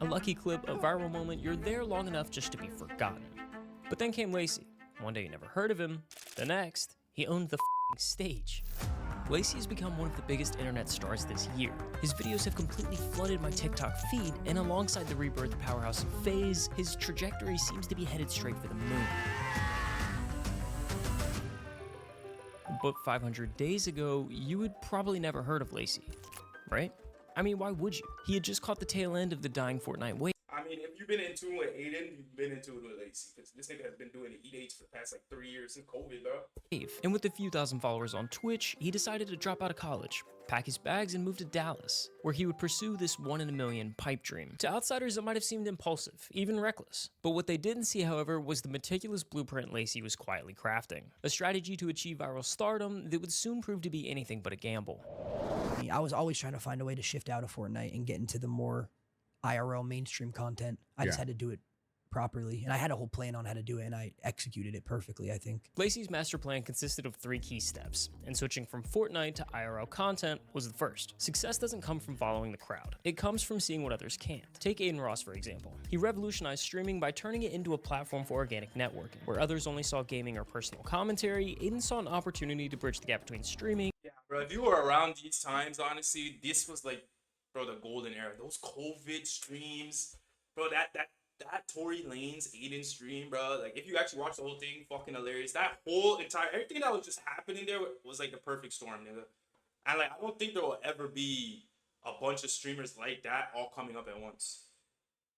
A lucky clip, a viral moment, you're there long enough just to be forgotten. But then came Lacy. One day you never heard of him, the next, he owned the f***ing stage. Lacy has become one of the biggest internet stars this year. His videos have completely flooded my TikTok feed, and alongside the rebirth powerhouse of FaZe, his trajectory seems to be headed straight for the moon. But 500 days ago, you had probably never heard of Lacy, right? I mean, why would you? He had just caught the tail end of the dying Fortnite wave. I mean, if you've been in tune with Aiden, you've been in tune with Lacy. Because this nigga has been doing the E-Dates for the past like 3 years since COVID, bro. And with a few thousand followers on Twitch, he decided to drop out of college, pack his bags, and move to Dallas, where he would pursue this 1 in a million pipe dream. To outsiders, it might have seemed impulsive, even reckless. But what they didn't see, however, was the meticulous blueprint Lacy was quietly crafting. A strategy to achieve viral stardom that would soon prove to be anything but a gamble. I was always trying to find a way to shift out of Fortnite and get into the more IRL mainstream content. I just had to do it properly, and I had a whole plan on how to do it, and I executed it perfectly, I think. Lacy's master plan consisted of 3 key steps, and switching from Fortnite to IRL content was the first. Success doesn't come from following the crowd. It comes from seeing what others can't. Take Aiden Ross, for example. He revolutionized streaming by turning it into a platform for organic networking. Where others only saw gaming or personal commentary, Aiden saw an opportunity to bridge the gap between streaming. Yeah, bro, if you were around these times, honestly, this was like, bro, the golden era. Those COVID streams, bro, that Tory Lanez Aiden stream, bro. Like, if you actually watch the whole thing, fucking hilarious. That whole entire, everything that was just happening there was like the perfect storm, nigga. And like, I don't think there will ever be a bunch of streamers like that all coming up at once.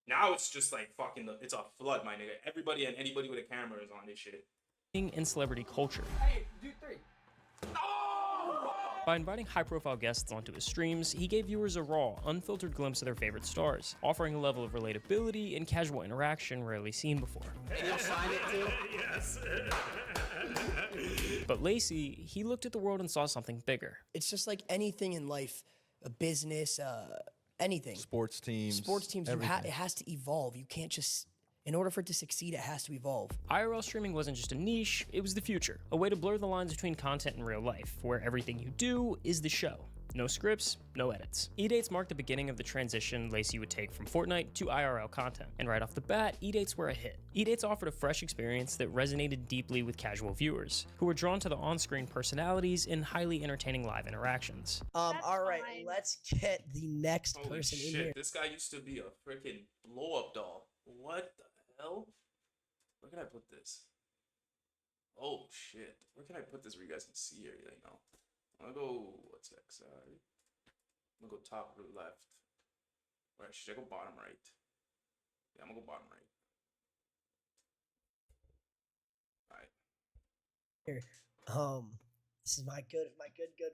Now it's just like fucking, it's a flood, my nigga. Everybody and anybody with a camera is on this shit. And celebrity culture. Hey, do 3. By inviting high-profile guests onto his streams, he gave viewers a raw, unfiltered glimpse of their favorite stars, offering a level of relatability and casual interaction rarely seen before. And you'll sign it too? Yes. But Lacy, he looked at the world and saw something bigger. It's just like anything in life, a business, anything. Sports teams, it has to evolve. You can't just, in order for it to succeed, it has to evolve. IRL streaming wasn't just a niche, it was the future. A way to blur the lines between content and real life, where everything you do is the show. No scripts, no edits. E-Dates marked the beginning of the transition Lacy would take from Fortnite to IRL content. And right off the bat, E-Dates were a hit. E-Dates offered a fresh experience that resonated deeply with casual viewers, who were drawn to the on-screen personalities and highly entertaining live interactions. All right, let's get the next person in here. This guy used to be a freaking blow-up doll. What the hell? Where can I put this? Oh shit. Where can I put this where you guys can see it? You know. I'm gonna go, what's that side? I'm gonna go top or left. Or should I go bottom right? Yeah, I'm gonna go bottom right. Alright. This is my good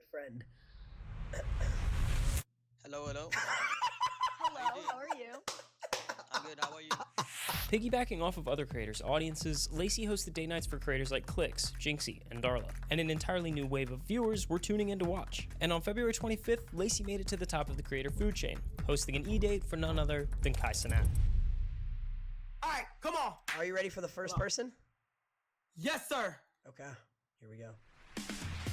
friend. Hello. Hello, how are you? I'm good, how are you? Piggybacking off of other creators' audiences, Lacy hosted date nights for creators like Clix, Jinxie, and Darla, and an entirely new wave of viewers were tuning in to watch. And on February 25th, Lacy made it to the top of the creator food chain, hosting an E-Date for none other than Kai Cenat. Alright, come on! Are you ready for the first person? Yes, sir! Okay, here we go.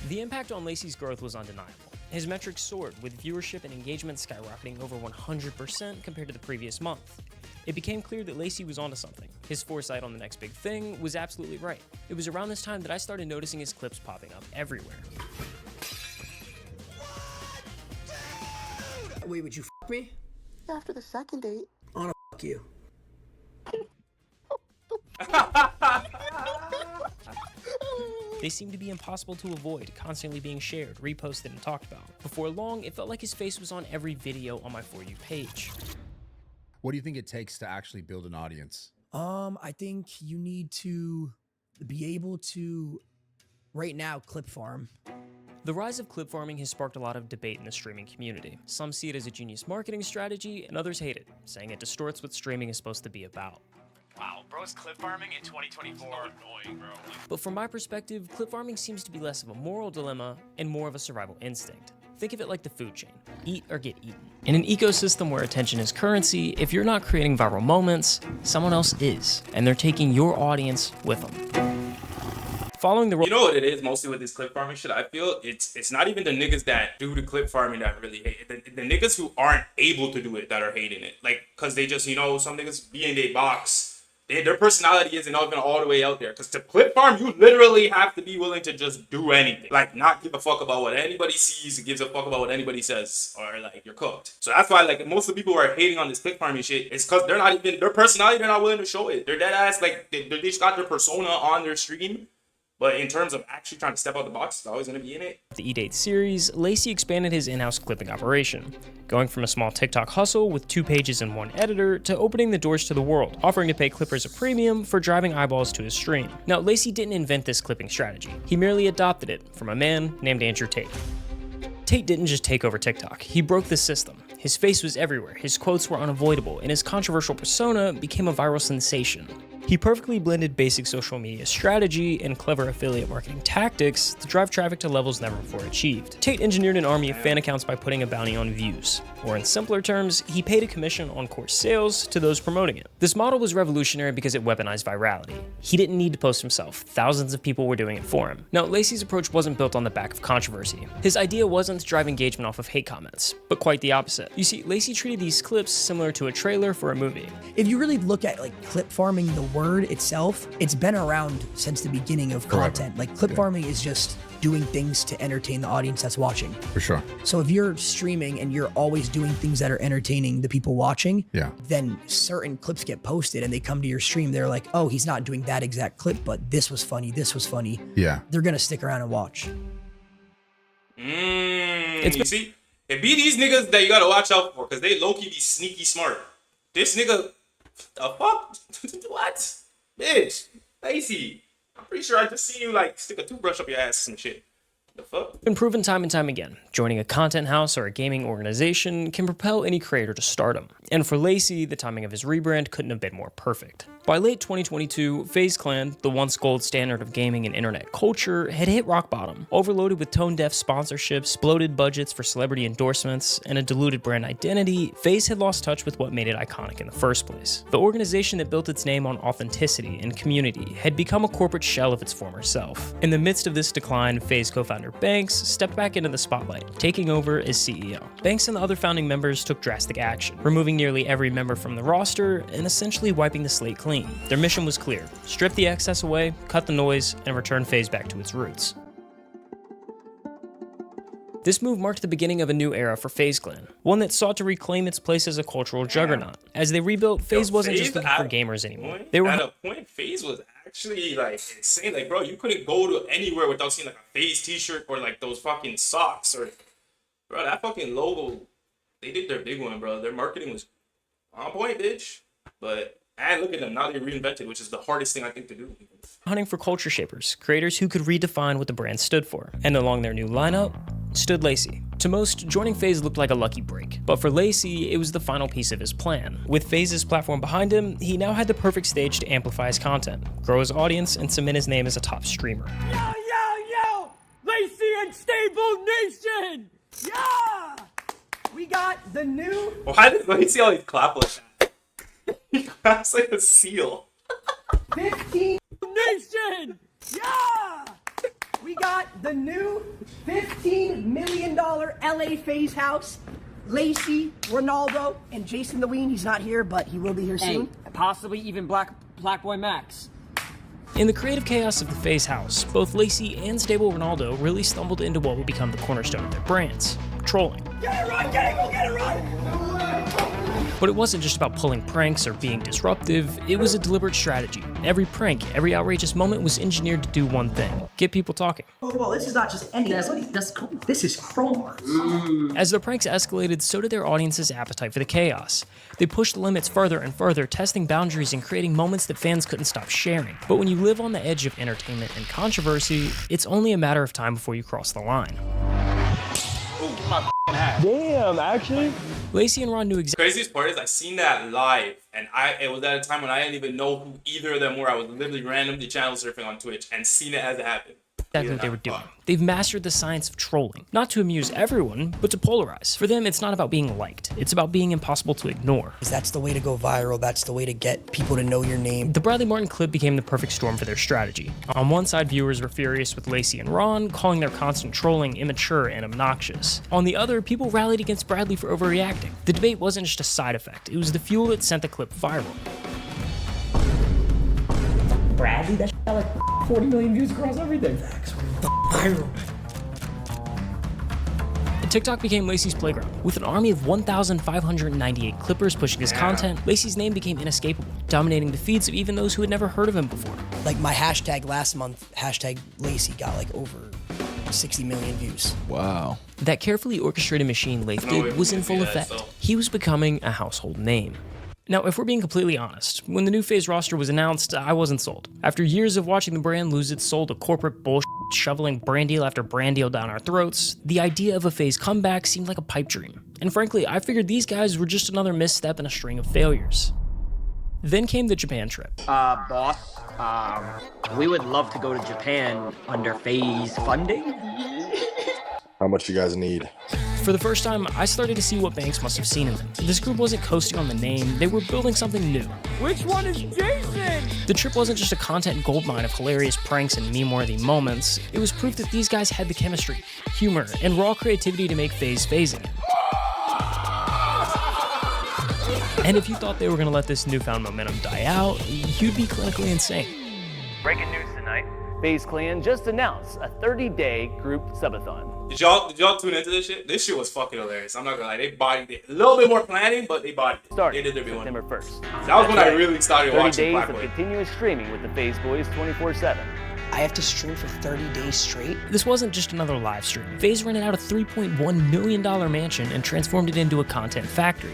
The impact on Lacy's growth was undeniable. His metrics soared, with viewership and engagement skyrocketing over 100% compared to the previous month. It became clear that Lacy was onto something. His foresight on the next big thing was absolutely right. It was around this time that I started noticing his clips popping up everywhere. Wait, would you f me? After the second date. I wanna f you. They seemed to be impossible to avoid, constantly being shared, reposted, and talked about. Before long, it felt like his face was on every video on my For You page. What do you think it takes to actually build an audience? I think you need to be able to, right now, clip farm. The rise of clip farming has sparked a lot of debate in the streaming community. Some see it as a genius marketing strategy, and others hate it, saying it distorts what streaming is supposed to be about. Wow, bro's clip farming in 2024. So annoying, bro. But from my perspective, clip farming seems to be less of a moral dilemma and more of a survival instinct. Think of it like the food chain. Eat or get eaten. In an ecosystem where attention is currency, if you're not creating viral moments, someone else is, and they're taking your audience with them. Following the You know what it is mostly with this clip farming shit? I feel it's not even the niggas that do the clip farming that really hate it. The niggas who aren't able to do it that are hating it. Like, cause they just, you know, some niggas be in their box. Their personality isn't even all the way out there. Cause to clip farm, you literally have to be willing to just do anything. Like, not give a fuck about what anybody sees, gives a fuck about what anybody says, or like you're cooked. So that's why like most of the people who are hating on this clip farming shit is cause they're not even their personality. They're not willing to show it. They're dead ass like they just got their persona on their stream. But in terms of actually trying to step out the box, it's always going to be in it. The E-Date series, Lacy expanded his in-house clipping operation, going from a small TikTok hustle with 2 pages and 1 editor to opening the doors to the world, offering to pay clippers a premium for driving eyeballs to his stream. Now, Lacy didn't invent this clipping strategy. He merely adopted it from a man named Andrew Tate. Tate didn't just take over TikTok, he broke the system. His face was everywhere, his quotes were unavoidable, and his controversial persona became a viral sensation. He perfectly blended basic social media strategy and clever affiliate marketing tactics to drive traffic to levels never before achieved. Tate engineered an army of fan accounts by putting a bounty on views, or in simpler terms, he paid a commission on course sales to those promoting it. This model was revolutionary because it weaponized virality. He didn't need to post himself, thousands of people were doing it for him. Now, Lacy's approach wasn't built on the back of controversy. His idea wasn't to drive engagement off of hate comments, but quite the opposite. You see, Lacy treated these clips similar to a trailer for a movie. If you really look at like clip farming, the word itself, it's been around since the beginning of content. Like clip farming is just doing things to entertain the audience that's watching. For sure. So if you're streaming and you're always doing things that are entertaining the people watching, then certain clips get posted and they come to your stream. They're like, oh, he's not doing that exact clip, but this was funny. This was funny. Yeah. They're going to stick around and watch. You see, it be these niggas that you gotta watch out for because they low-key be sneaky smart. This nigga, the fuck? What? Bitch, Lacy. I'm pretty sure I just seen you like stick a toothbrush up your ass and shit. The fuck? Been proven time and time again, joining a content house or a gaming organization can propel any creator to stardom. And for Lacy, the timing of his rebrand couldn't have been more perfect. By late 2022, FaZe Clan, the once gold standard of gaming and internet culture, had hit rock bottom. Overloaded with tone-deaf sponsorships, bloated budgets for celebrity endorsements, and a diluted brand identity, FaZe had lost touch with what made it iconic in the first place. The organization that built its name on authenticity and community had become a corporate shell of its former self. In the midst of this decline, FaZe co-founder Banks stepped back into the spotlight, taking over as CEO. Banks and the other founding members took drastic action, removing nearly every member from the roster and essentially wiping the slate clean. Their mission was clear: strip the excess away, cut the noise, and return FaZe back to its roots. This move marked the beginning of a new era for FaZe Clan, one that sought to reclaim its place as a cultural juggernaut. As they rebuilt, FaZe wasn't just looking for gamers anymore. They were at a point, FaZe was actually like insane. Like, bro, you couldn't go to anywhere without seeing like a FaZe t-shirt or like those fucking socks or, bro, that fucking logo. They did their big one, bro. Their marketing was on point, bitch. But and look at them, now they reinvented, which is the hardest thing I think to do. hunting for culture shapers, creators who could redefine what the brand stood for. And along their new lineup stood Lacy. To most, joining FaZe looked like a lucky break, but for Lacy, it was the final piece of his plan. With FaZe's platform behind him, he now had the perfect stage to amplify his content, grow his audience, and cement his name as a top streamer. Yo, yo, yo! Lacy and Stable Nation! Yeah! We got the new... Why did Lacy always clap like that? He claps like a seal. 15 Nation! Yeah! We got the new $15 million LA FaZe house. Lacy, Ronaldo, and Jason the Ween. He's not here, but he will be here soon. Possibly even Black Boy Max. In the creative chaos of the FaZe house, both Lacy and Stable Ronaldo really stumbled into what would become the cornerstone of their brands: trolling. Get it right, get it, go get it right! But it wasn't just about pulling pranks or being disruptive, it was a deliberate strategy. Every prank, every outrageous moment was engineered to do one thing: get people talking. Well, this is not just any. That's cool. This is Chrome. As the pranks escalated, so did their audience's appetite for the chaos. They pushed the limits further and further, testing boundaries and creating moments that fans couldn't stop sharing. But when you live on the edge of entertainment and controversy, it's only a matter of time before you cross the line. Damn, actually. Lacy and Ron knew exactly. Craziest part is I seen that live, and it was at a time when I didn't even know who either of them were. I was literally randomly channel surfing on Twitch and seen it as it happened. exactly what they were doing. They've mastered the science of trolling, not to amuse everyone, but to polarize. For them, it's not about being liked, it's about being impossible to ignore. That's the way to go viral. That's the way to get people to know your name. The Bradley Martin clip became the perfect storm for their strategy. On one side, viewers were furious with Lacy and Ron, calling their constant trolling immature and obnoxious. On the other, people rallied against Bradley for overreacting. The debate wasn't just a side effect, it was the fuel that sent the clip viral. Bradley, that got like 40 million views across everything. Viral. TikTok became Lacy's playground. With an army of 1,598 clippers pushing his content, Lacy's name became inescapable, dominating the feeds of even those who had never heard of him before. Like my hashtag last month, hashtag Lacy, got like over 60 million views. Wow. That carefully orchestrated machine Lace did was in full effect. He was becoming a household name. Now, if we're being completely honest, when the new FaZe roster was announced, I wasn't sold. After years of watching the brand lose its soul to corporate bullshit, shoveling brand deal after brand deal down our throats, the idea of a FaZe comeback seemed like a pipe dream. And frankly, I figured these guys were just another misstep in a string of failures. Then came the Japan trip. Boss, we would love to go to Japan under FaZe funding. How much you guys need? For the first time, I started to see what Banks must have seen in them. This group wasn't coasting on the name, they were building something new. Which one is Jason? The trip wasn't just a content goldmine of hilarious pranks and meme-worthy moments, it was proof that these guys had the chemistry, humor, and raw creativity to make FaZe phasing. And if you thought they were gonna let this newfound momentum die out, you'd be clinically insane. Breaking news tonight. FaZe Clan just announced a 30-day group subathon. Did y'all tune into this shit? This shit was fucking hilarious. I'm not gonna lie. They bodied it. A little bit more planning, but they bodied it. Starting They did their big one. September 1st. That was when I really started 30 watching days Black of Boy. continuous streaming with the FaZe Boys 24/7. I have to stream for 30 days straight. This wasn't just another live stream. FaZe rented out a $3.1 million mansion and transformed it into a content factory.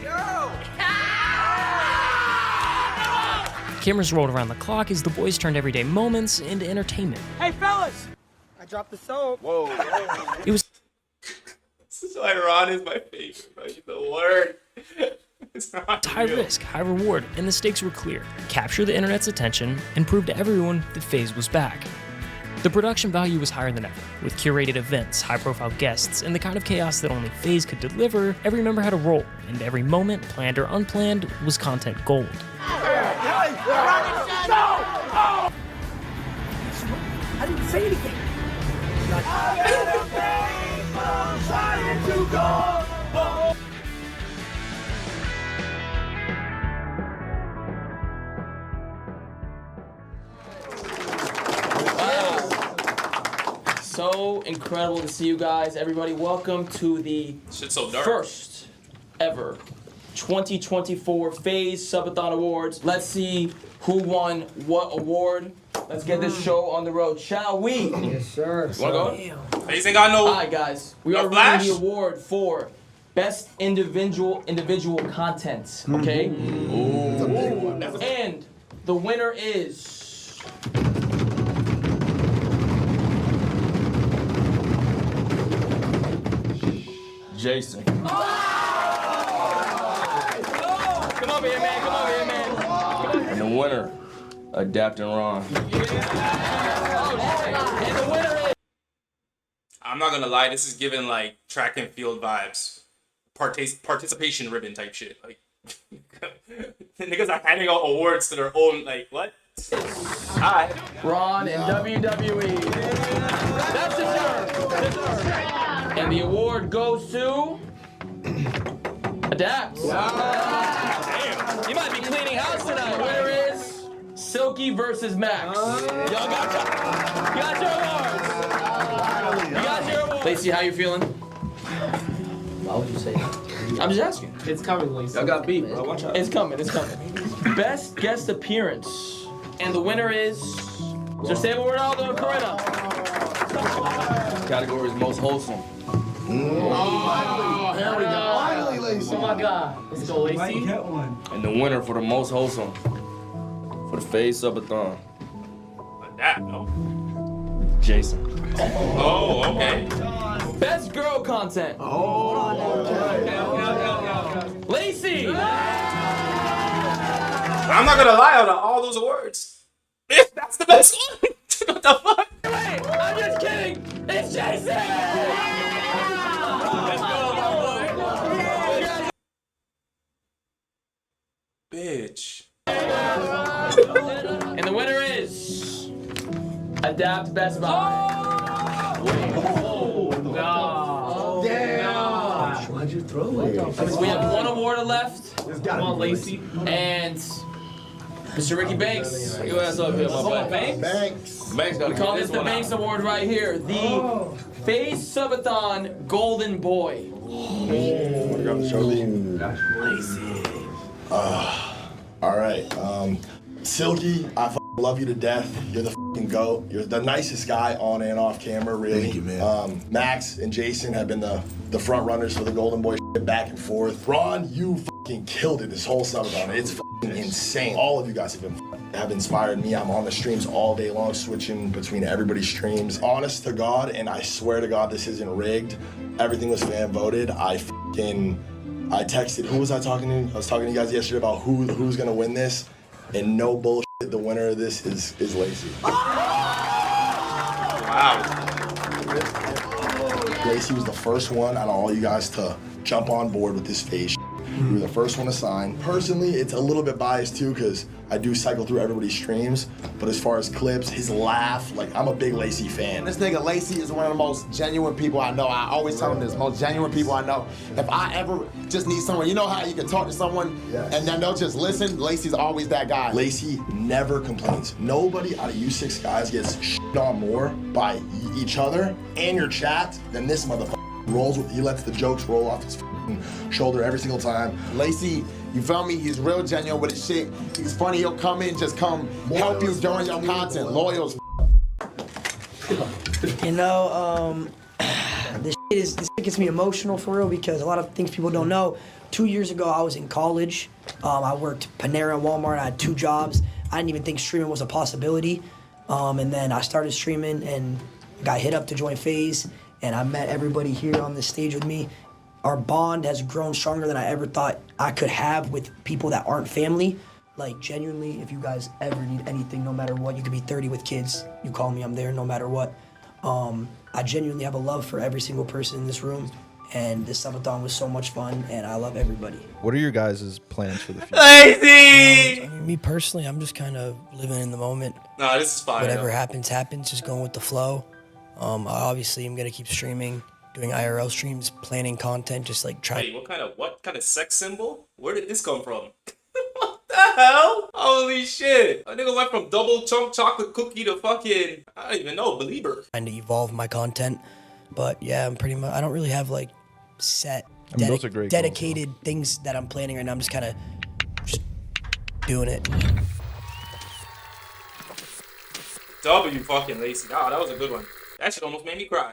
Cameras rolled around the clock as the boys turned everyday moments into entertainment. Hey, fellas! I dropped the soap. Whoa. It was This is why Ron is my favorite, bro. He's the word. It's not high real. risk, high reward, and the stakes were clear. Capture the internet's attention and prove to everyone that FaZe was back. The production value was higher than ever. With curated events, high-profile guests, and the kind of chaos that only FaZe could deliver, every member had a role, and every moment, planned or unplanned, was content gold. I didn't say anything. So incredible to see you guys. Everybody, welcome to the Shit's so dark. first ever 2024 FaZe Subathon Awards. Let's see who won what award. Let's get this show on the road, shall we? Yes, sir. Wanna go? FaZe ain't got no. All right, guys. We No are flash? reading the award for best individual content. Okay. And the winner is Jason. Come over here, man. Come over here, man. And the winner, Adapt and Ron. And the winner is. I'm not gonna lie. This is giving like track and field vibes, participation ribbon type shit. Like niggas are handing out awards to their own. Like what? Hi. Ron and WWE. That's deserved. And the award goes to Adapt. Damn. You might be cleaning house tonight. Winner is Silky versus Max. Y'all got your awards. You got your awards. Lacy, how you feeling? Why would you say that? I'm just asking. It's coming, Lacy. Y'all got beat, bro. Watch out. It's coming. Best guest appearance. And the winner is Justavo Ronaldo and Corinna. Category is most wholesome. There we go. Finally, Lacy. Oh my God. Let's go, Lacy. And the winner for the most wholesome for the FaZe Subathon, That no. Jason. Oh, okay. Best girl content. Lacy. I'm not gonna lie. Out of all those awards, that's the best one. What the fuck? Wait, I'm just kidding. It's Jason. Let's go, my boy. Bitch. And the winner is Adapt Best Buy. Oh, no. Damn. Why'd you throw it? We have one award left. Come on, Lacy. And Mr. Ricky Banks. Get your ass up here, my boy. Banks. We call this the Banks Award right here. The FaZe Subathon Golden Boy. Lacy. All right. Silky, I love you to death. You're the GOAT. You're the nicest guy on and off camera, really. Thank you, man. Max and Jason have been the front runners for the Golden Boy back and forth. Ron, you killed it this whole subathon. It's insane. All of you guys have inspired me. I'm on the streams all day long, switching between everybody's streams. Honest to God, and I swear to God, this isn't rigged. Everything was fan voted. I texted. Who was I talking to? I was talking to you guys yesterday about who's gonna win this, and no bullshit. The winner of this is Lacy. Wow. Lacy was the first one out of all you guys to jump on board with this FaZe. You were the first one to sign. Personally, it's a little bit biased too, because I do cycle through everybody's streams. But as far as clips, his laugh, like, I'm a big Lacy fan. This nigga Lacy is one of the most genuine people I know. I always tell him this, most genuine people I know. If I ever just need someone, you know how you can talk to someone and then they'll just listen? Lacy's always that guy. Lacy never complains. Nobody out of you 6 guys gets shit on more by each other and your chat than this motherfucker. He lets the jokes roll off his shoulder every single time. Lacy, you feel me? He's real genuine with his shit. He's funny. He'll come in, just come help you during your content. Loyal as You know, this shit gets me emotional for real, because a lot of things people don't know. 2 years ago, I was in college. I worked Panera and Walmart. I had 2 jobs. I didn't even think streaming was a possibility. And then I started streaming and got hit up to join FaZe. And I met everybody here on this stage with me. Our bond has grown stronger than I ever thought I could have with people that aren't family. Like, genuinely, if you guys ever need anything, no matter what, you could be 30 with kids, you call me, I'm there no matter what. I genuinely have a love for every single person in this room, and this subathon was so much fun, and I love everybody. What are your guys' plans for the future? Lacy! I mean, me personally, I'm just kind of living in the moment. No, this is fine. Whatever happens, happens, just going with the flow. Obviously, I'm gonna keep streaming, doing IRL streams, planning content, just like trying. Wait, what kind of sex symbol? Where did this come from? What the hell? Holy shit! A nigga went from double chunk chocolate cookie to fucking, I don't even know, believer. Trying to evolve my content, but yeah, I'm pretty much. I don't really have like set, those are great dedicated things that I'm planning right now. I'm just kind of just doing it. W fucking Lacy. Nah, that was a good one. That shit almost made me cry.